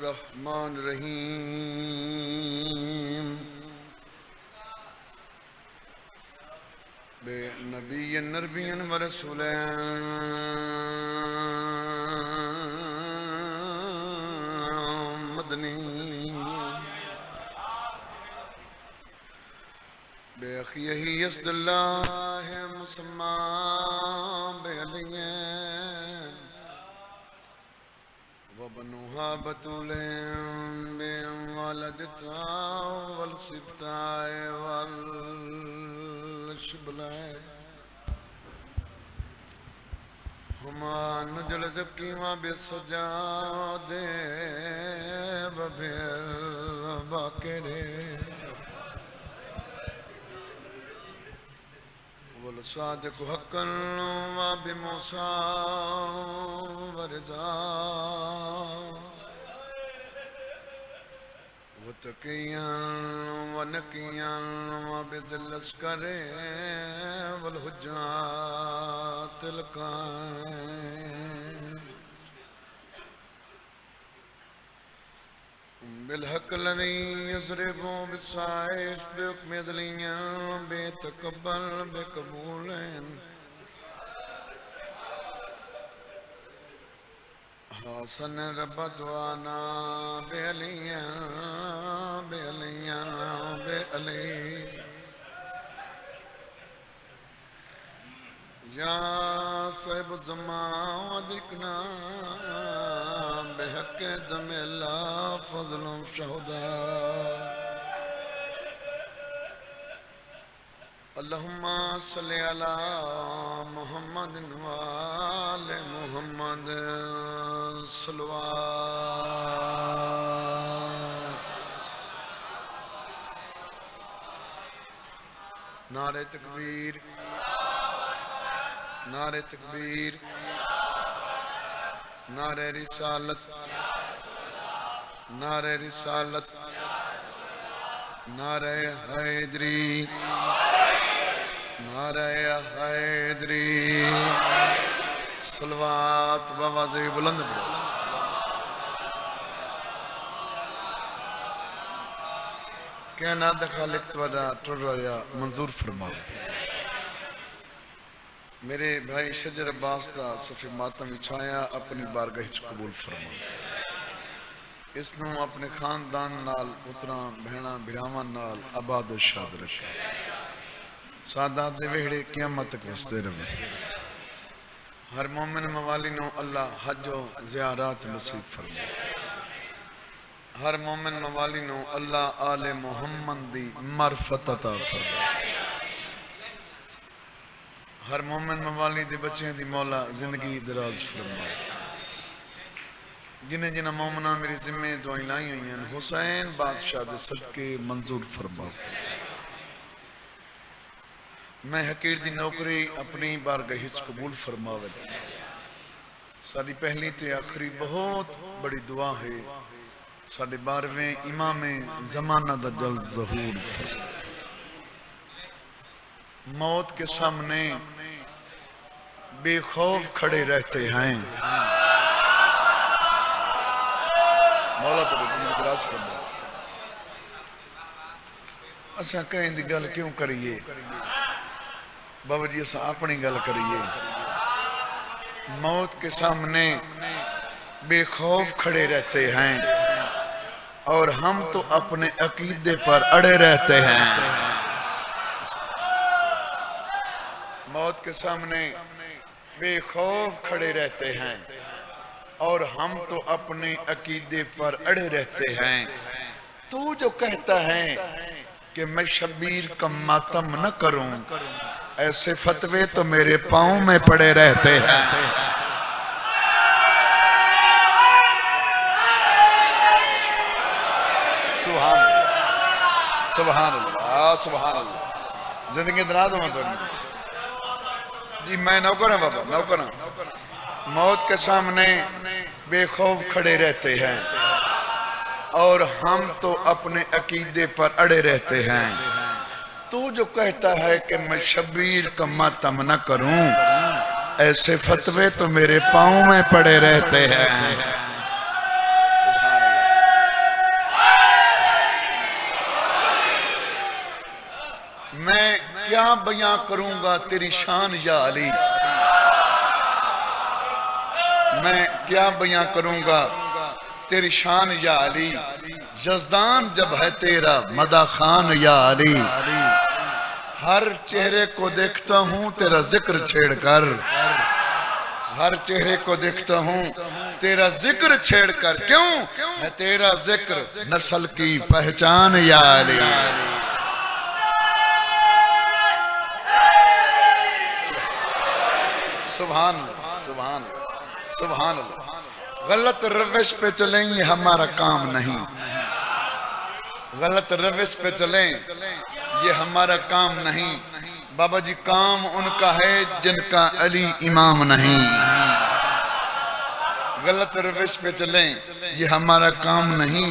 रहमान रहीम बे नबीयन नरबियन व रसूलन मदनी बे अखियही यसदुल्लाह मुसम्मा बे अलियन वबनुहा बतूलें बे वालदता वल सिब्ताए वल शुबलाए हुमा नजुल ज़कीमा बिसजादे बबिल बाकिरे वल सादिक हक़्क़न व बिमुसा व रिज़ा वतकियन व नकियन व बिज़िल अस्करे वल हुज्जातिल कायम बिलहक़ लज़ी यज़रिबु बिस्साइस बिहुक्म अज़लिय्यन बेतक़ब्बल बेक़बूलिन हसन रब्बतवाना बेअलियन बेअलियन बेअली या साहिब ज़मान वदिकना बेहक़ दमिला फ़ज़लुम शहुदा अल्लाहुम्मा सल्लि अला मुहम्मदिन व आले मुहम्मद सल्लल्लाहु नारे तकबीर नारे तकबीर नारे रिसालत नारे रिसालत नारे हैदरी नारे हैदरी सलवात बवाज़े बुलंद पढ़ो। कहना दखालिक त्वरा टुर्रा मंजूर फरमाओ। मेरे भाई शजर अब्बास दा सफ़े मातम विछाया अपनी बारगाह च कबूल फरमाओ। इसनू अपने खानदान नाल पुत्रा भैणा भिरावां नाल आबाद शाद रखे। सादात दे वेहड़े क़यामत तक वसते रहे। हर मोमिन मवाली नो अल्लाह हज व ज़ियारत नसीब फरमाए। हर मोमिन मवाली नो अल्लाह आले मुहम्मद दी मार्फत अता फरमाए। हर मोमिन मवाली दे बच्चों दी मौला जिंदगी दराज फरमाए। जिन्हें जिन्हें मोमना मेरी जिम्मे दुआएं लाई हुई हैं हुसैन बादशाह दे सदके मंजूर फरमाओ। मैं हकीर दी नौकरी अपनी बारगाह च कबूल फरमावे। साडी पहली ते आखिरी बहुत बड़ी दुआ है। साडे 12वें इमाम ज़माना दा जल्द ज़हूर मौत के सामने बेखौफ खड़े रहते हैं। मौला तो जिंदगी दराज फरमाए। अच्छा कहीं दी गल क्यों करिए बाबा जी, असा अपनी गल करिए। मौत के सामने बेखौफ खड़े रहते हैं और हम तो अपने अकीदे पर अड़े रहते हैं। मौत के सामने बेखौफ खड़े रहते हैं और हम तो अपने अकीदे पर अड़े रहते हैं। तू जो कहता है कि मैं शब्बीर का मातम न करूं, ऐसे फतवे तो मेरे पांव में पड़े रहते हैं। सुभान सुभान अल्लाह सुभान अल्लाह। जिंदगी दराज हो थोड़ी जी। मैं नौकर हूं बाबा, नौकर हूं। मौत के सामने बेखौफ खड़े रहते हैं और हम तो अपने अकीदे पर अड़े रहते हैं। तू जो कहता है कि मैं शब्बीर का मातम न करूं, ऐसे फतवे तो मेरे पांव में पड़े रहते हैं। क्या बयां करूंगा तेरी शान या अली, मैं क्या बयां करूंगा तेरी शान या अली, यज़दान जब है तेरा मदा खान या अली। हर चेहरे को देखता हूँ तेरा जिक्र छेड़कर, हर चेहरे को देखता हूँ तेरा जिक्र छेड़कर, क्यों है तेरा जिक्र नस्ल की पहचान या अली। सुभान सुभान सुभान। गलत रविश पे चलें ये हमारा काम नहीं, गलत रविश पे चलें ये हमारा काम नहीं। बाबा जी काम उनका है जिनका अली इमाम नहीं। गलत रविश पे चलें ये हमारा काम नहीं,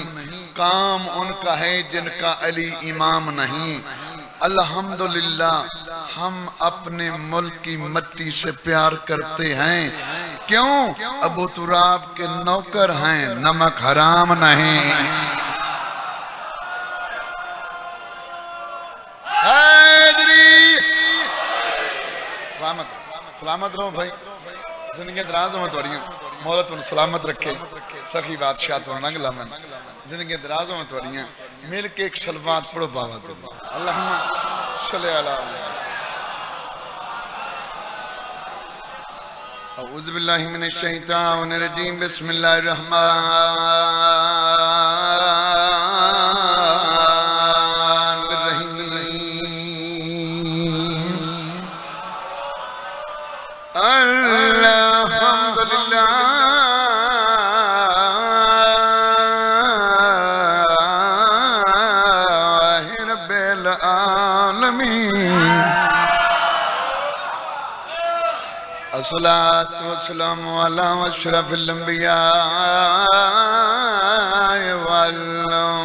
काम उनका है जिनका अली इमाम नहीं। अल्हम्दुलिल्लाह हम अपने मुल्क की मिट्टी से प्यार करते हैं, क्यों अबू तुराब के नौकर हैं, नमक हराम नहीं। सलामत सलामत रहो भाई, जिंदगी दराज हो थोड़ियां, मौला तुम सलामत रखे, सखी बादशाह तो रंग लावन, जिंदगी दराज हो थोड़ियां। मिल के एक सलवात पढ़ो बाबा तो अल्लाहुम्मा सल्ली अला। औज़ु बिल्लाहि मिनश शैतानिर रजीम, बिस्मिल्लाहिर रहमानिर रहीम। अल्हम्दुलिल्लाह रब्बिल आलमीन। अस्सलातु वस्सलामु अला अशरफिल अंबिया वल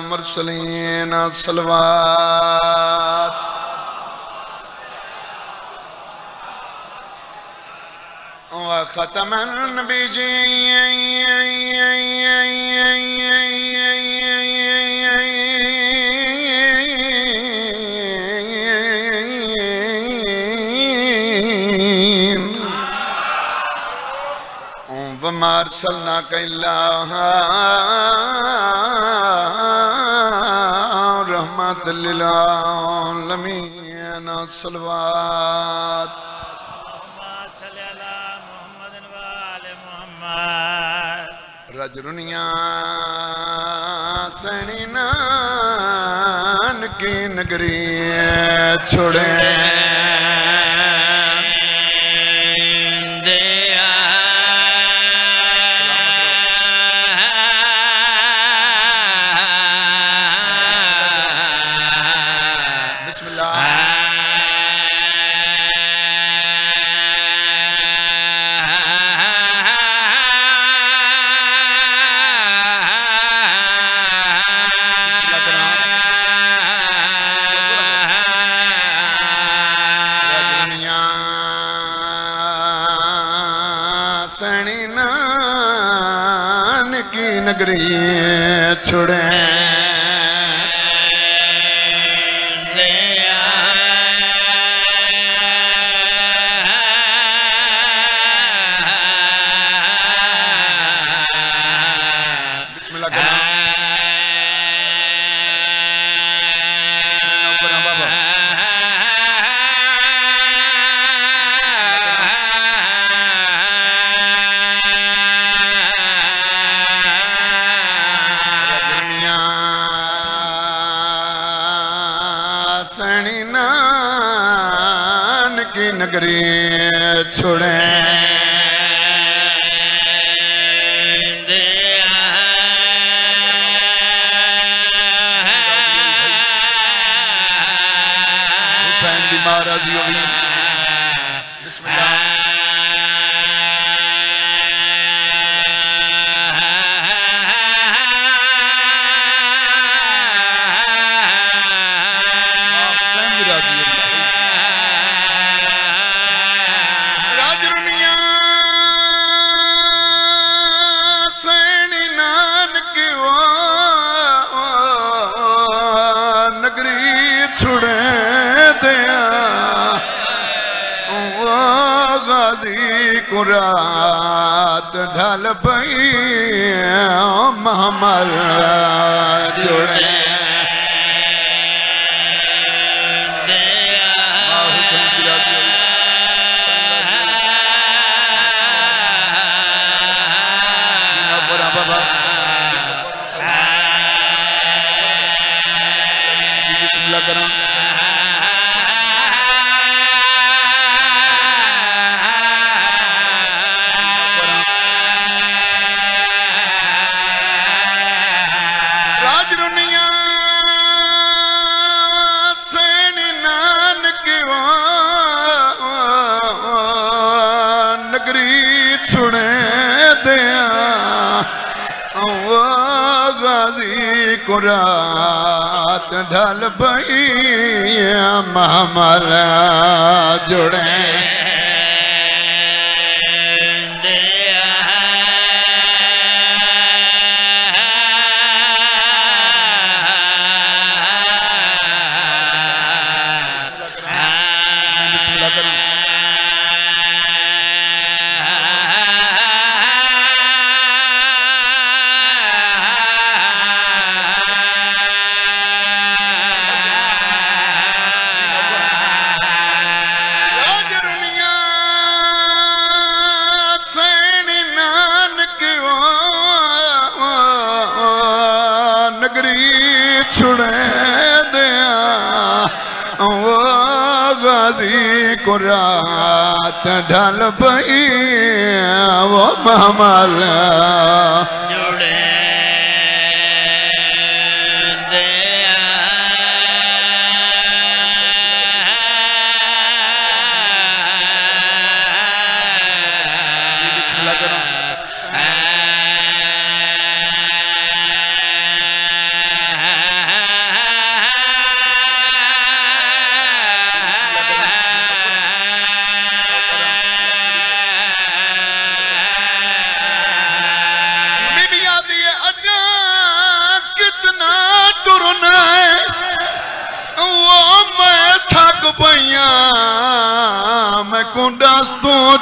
मुरसलीन। सलवात व खतमन नबिय्यीन वमा अरसलनाका इल्ला रहमतल लिल आलमीन। सलवात रज रुनिया सैनी नानकी नगरी छोड़े नगरी छोड़े नगरी छोड़े हुसैन दी महाराजी होगी। बिस्मिल्लाह छुड़े दया कुरात ढल पई महमल जुड़े कुरात ढल पई महमल जुड़े कुरात ढल पई वो महमल जुड़े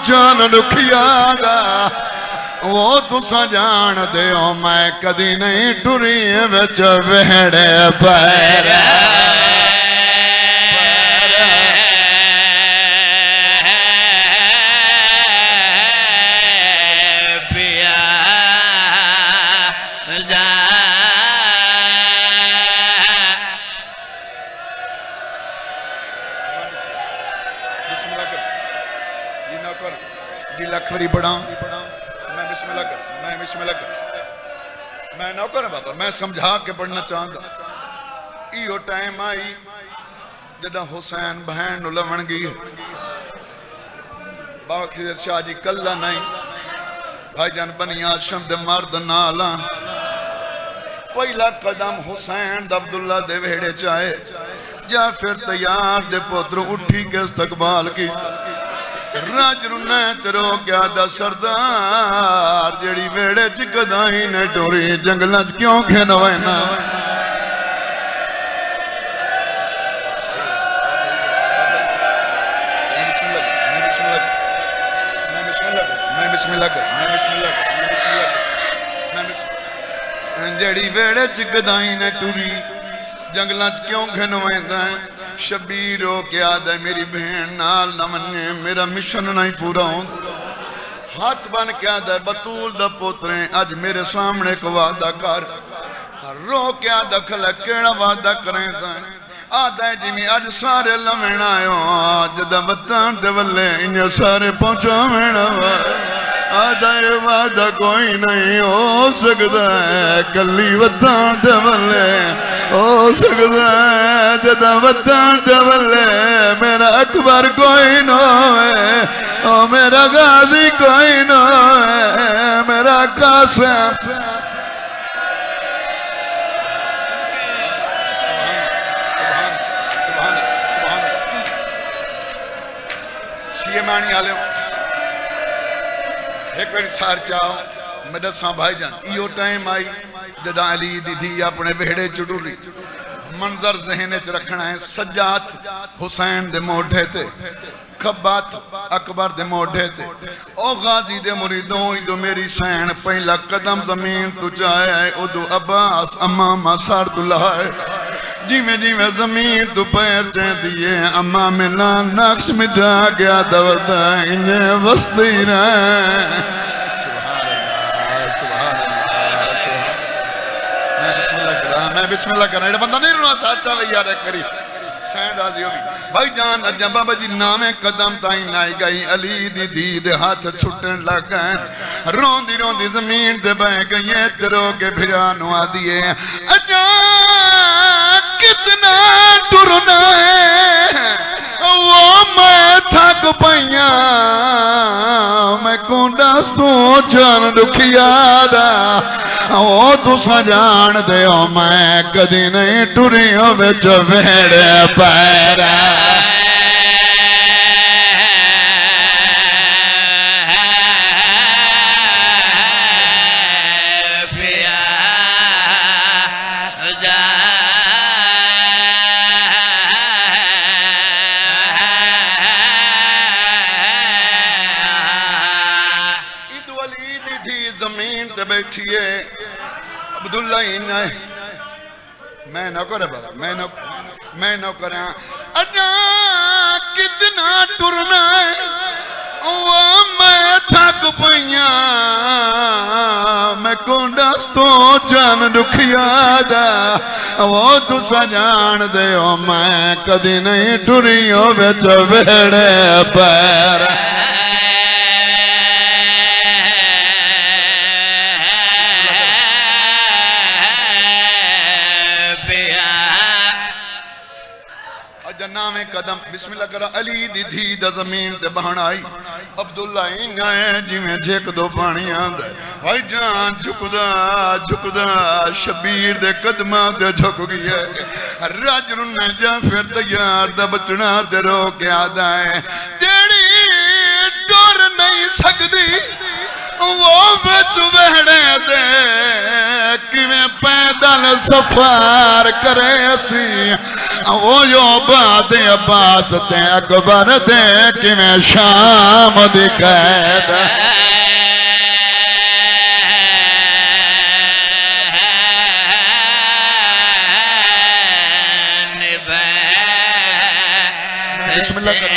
जान दुखियागा वो तुसा जान दे हो मैं कदी नहीं टुरी बिच वेड़े पैर मैं नौकर बाबा मैं समझा के पढ़ना चाहता इो टाइम आई जदा हुसैन बहन नु लवण गई बाबा खिजर शाह जी कल्ला नहीं भाईजान बनिया आशम दे मर्द नाल पहला कदम हुसैन अब्दुल्ला दे वेड़े चाहे या फिर तैयार दे पुत्र उठी के इस्तकबाल की राज रुना तेरो क्या दा सरदार जड़ी वेड़े च कदाई ने टोरी जंगल च क्यों खेनवैना जड़ी वेड़े च कदाई ने टोरी जंगल च क्यों खेनवैंदा शबीर हो क्या दे मेरी बहन नाल न मन्ने मेरा मिशन नहीं पूरा हो हाथ बन क्या दे बतूल दा पुत्रे अज मेरे सामने को वादा कर रो क्या दखल केड़ा वादा करेंदा आदा जिमी अज सारे लवेना आयो जदा बतन दे वल्ले इन्ने सारे पहुंचावेना आदा वादा कोई नहीं हो सकता है कली वतन दे वल्ले हो सकता है जदा वतन दे वल्ले मेरा अकबर कोई ना है ओ मेरा गाजी कोई ना है मेरा कासिम मानी आलो एक बार सार चाओ मैं दसा भाईजान इो टाइम आई जदा अली दी थी अपने वेड़े चुटुली मंजर ज़हन च रखना है। सज्जात हुसैन दे मोढे ते, खब्बात अकबर दे मोढे ते। ओ गाजी दे मुरीदों इदो मेरी सैन पहला कदम जमीन तू जाया है उदो अब्बास अम्मा सर तू लाए। जिमें जिमें जमीन तू पैर चेंदी है अम्मा मिला नक्श मिटा गया दवदा इन्हें वस्ती रहे। मैं बिस्मिल्लाह कर रहा बंदा नहीं रोना चाचा यार करी सैन राजी होगी भाई जान अजा बाबा जी नामे कदम ताई लाई गई अली दी दीद हाथ छुटन लग गए रोंदी रोंदी जमीन ते बह गई तेरो के फिरा नुआ दिए अजा कितना टुरना है वो मैं थक पैया मैं कुंडा तू जान दुखिया दा ओ तुसा जान दे मैं कदी नहीं टुरी बिच भेड़े पैर बैठिए अब्दुल्ला मैं न कर मैं न करा अजा कितना टुरना है वो मैं थक पैया मैं कुंडा तो जान दुखिया दा वो तुसा जान दे मैं कदी नहीं टुरी बिच भेड़े पैर में कदम बिस्मिल्लाह करा अली दी धी दा जमीन ते बहन आई अब्दुल्ला इंगा है जिवें झेक दो पानी आंदा भाई जान झुकदा झुकदा शबीर दे कदमां ते झुक गया राज रुन्ना जा फिर तैयार दा बचना ते रो के आदा है जेड़ी डर नहीं सकदी वो बिच वेड़े दे किवें पैदल सफर करे सी वो यो बात अब्बास ते अकबर दे किवें शाम दी कैद बिस्मिल्लाह कर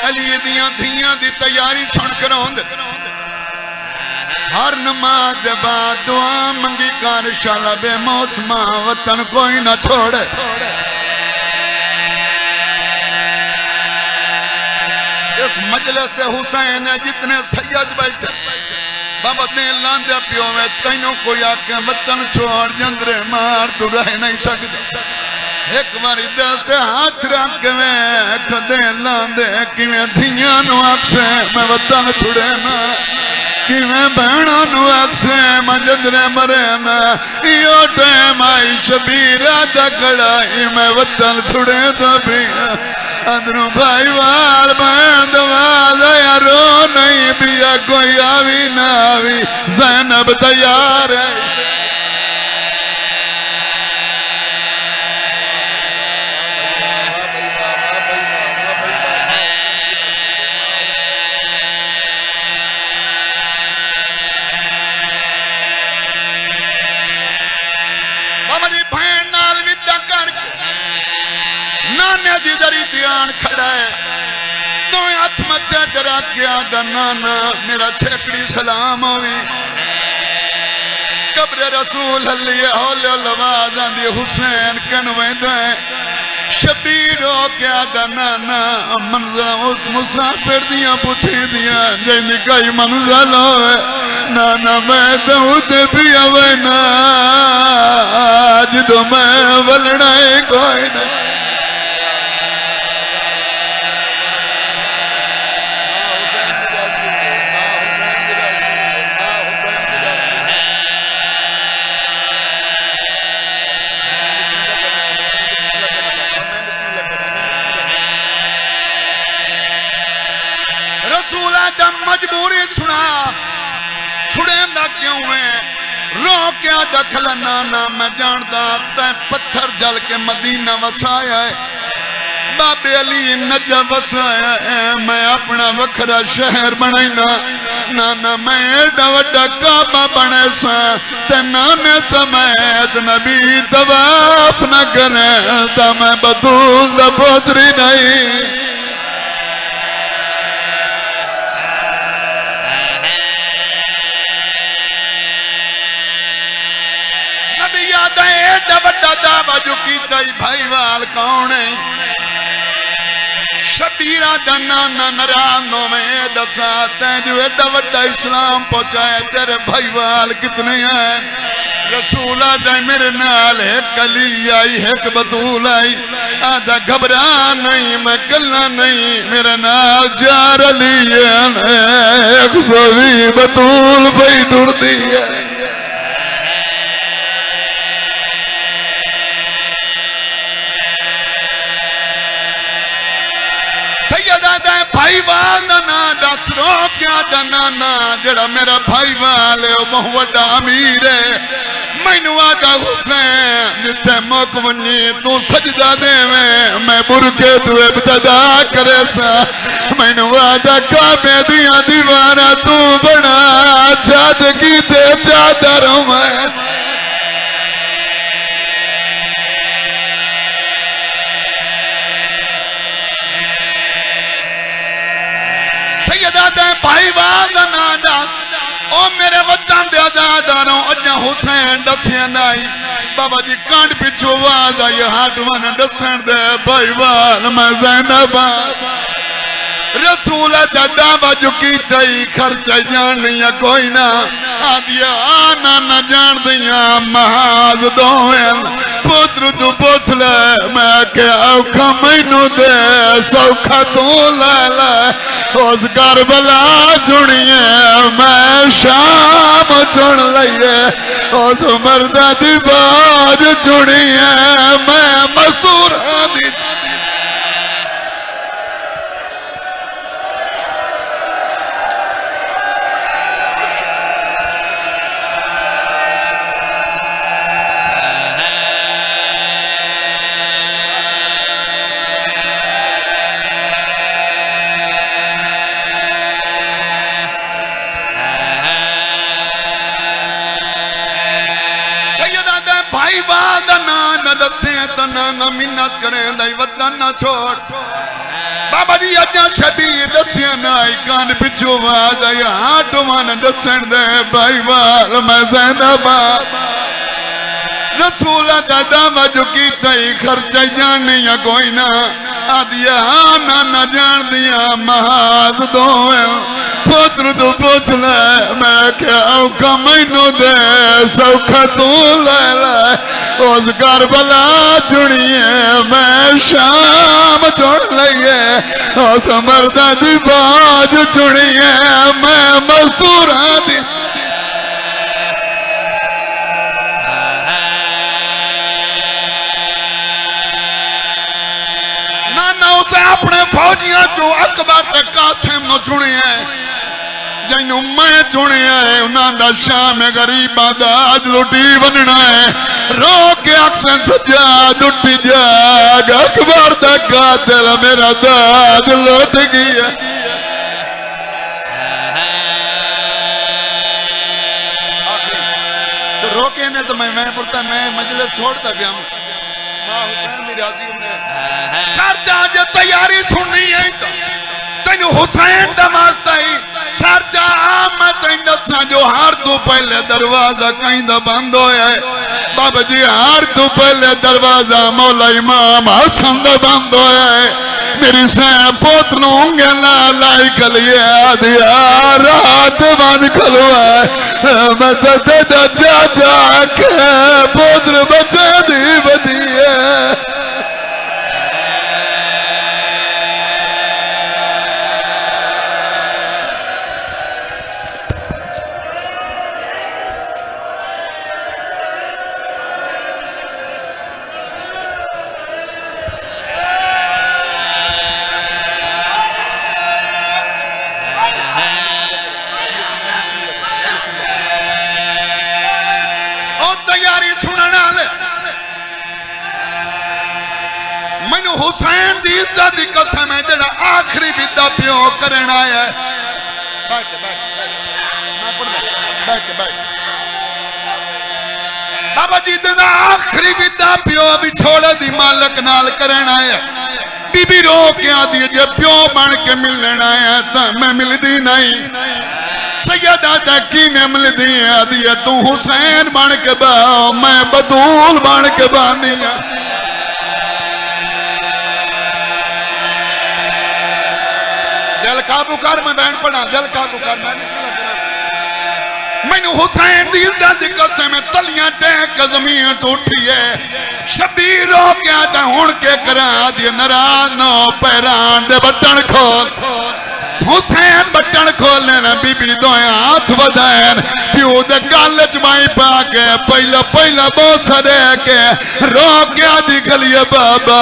अली दियां धियां दी तैयारी सुन कर हर नमाज दे बाद दुआ मंगी कर शाला बेमौसमा वतन कोई ना छोड़े इस मजलिस से हुसैन है जितने सैयद बैठे बाबा दे लांदे पियो में तैनू कोई आके वतन छोड़ जंदरे मार तू रह नहीं सकता एक बार दिल ते हाथ रख के कदे लांदे किवें धियां नु आखे मैं वतन छुड़े ना किवें बहना नु आखे मैं जंदरे मरे ना यो टाइम आई शबीरा दा कड़ाई मैं वतन छुड़े तो भी अंदरों भाई वाल बहन दवा यारो नहीं बिया कोई आवी ना आवी ज़ैनब तैयार है खड़ा है तो हाथ मत्थे जरा क्या नाना मेरा छेकड़ी सलाम होवी कब्र रसूल हलिए हौले आवाज आंदी हुसैन कन वेंदा है शबीर हो क्या नाना मंजर उस मुसाफिर दियां पुछी दियां जिंदी कई मंजिल होवे नाना मैं तो उते भी आवे ना जदों मैं वलना कोई नहीं मजबूरी सुना छुड़ेंदा क्यों है रो क्या दखल नाना मैं जानदा तै पत्थर जल के मदीना वसाया है बाबे अली नजब वसाया है मैं अपना वखरा शहर बनाईना नाना मैं एडा वड्डा काबा बने सा ते नाने समेत नबी तवाफ न करे ता मैं बतूल दा पुत्री नहीं नबी याद है एडा वड्डा दावा जो कीता भाईवाल कौन है शबीरा दा नाना नरानो में दसा तैनू एडा वड्डा इस्लाम पहुंचाया तेरे भाईवाल कितने हैं रसूल आदा मेरे नाल एक अली आई एक बतूल आई आदा घबरा नहीं मैं गल्ला नहीं मेरे नाल चार अली है 120 बतूल पई टुरदी है भाईवाल ना दस रो क्या नाना जड़ा मेरा भाईवाल है बहुत बड़ा अमीर है मैनू आदा हुसैन जिथे मुक वनी तू सजदा देवे मैं बुरके तू इब्तदा करे सा मैनू आदा काबे दियां दीवारा तू बना चाद की ते चादर मैं भाईवाल ना दस ओ मेरे वतन दे आजादारों अजा हुसैन दसिया नाई बाबा जी कांड पिछू आवाज आई हाट वन दसन दे भाईवाल मैं ज़ैनबाद रसूल दावा जो की खर्चा जान नहीं कोई ना आदिया आना न जान दिया महाज दो पुत्र तू पूछ ले मैं क्या औखा मैनू दे सौखा तू ले ले उस करबला चुनिए मैं शाम चुन लिये उस मर्दा दी बाज चुनिए मैं मसूरा दी मिन्नत करें दाई वतन ना छोड़ बाबा जी अजा शबीर दसिया नाई कान पिछू आवाज आई हाट वन दसन दे भाईवाल मैं ज़ैनबाद रसूल दा दावा जो कीता खर्चा जाने या कोई ना आदिया ना न जान दिया महाज दो पुत्र तू पूछ ले मैं क्या औखा मैनू दे सौखा तू ले ले उस करबला चुनिए मैं शाम चुन लिये उस मर्दा दी बाज चुनिए मैं मसूरा दी नाना उसे अपने फौजियां चो अकबर ते कासिम नु चुनिए जिन्नू मैं चुनिया है उन्होंने शाम गरीबा दा अज रोटी बनना है रो के अक्सर सजाद उठी जाग अकबर दा कातिल मेरा दाद लुट गया रोके ने तो मैं पुरता मैं मजलिस छोड़ता गया मां हुसैन दी राजी होने सर जाज तैयारी सुननी है तेन हुसैन दा वास्ता ही सर जा मैं तेन दसा जो हर तू पहले दरवाजा कहीं दा बंद होया है बाबा जी हर तू पहले दरवाजा मौला इमाम हसन दा बंद होया है मेरी सैन पोत नू गला लाई कलिए आदिया रात बंद खलवा मैं ते जा जा के पुत्र बच्चे दी बदिए हुसैन दी इज्जत दी कसम है जेड़ा आखिरी विदा प्यो करना है बाबा जी दा आखिरी विदा प्यो विछोड़े दी मालक नाल करना है बीबी रो के आदि जे प्यो बन के मिलना है तो मैं मिलदी नहीं सैयदा की ने मिलदी आदि तू हुसैन बन के बा मैं बतूल बन के बानी दिल काबू कर मैं बहन पढ़ा दिल काबू कर मैं बिस्मिल्लाह करा मैनू हुसैन दी इज्जत दी कसम तलियां टेक जमीन तो उठी है शबीर हो गया तो हुण के करा दी नाराज नो पैरान दे बटन खोल हुसैन बटन खोलने बीबी दोया हाथ वधान प्यो दे गल च माई पा के पहला पहला बोसा दे के रो के दी गलिए बाबा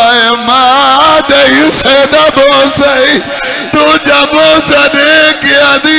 मां दे हुसैन बोसा तू जब बोसा दे के दी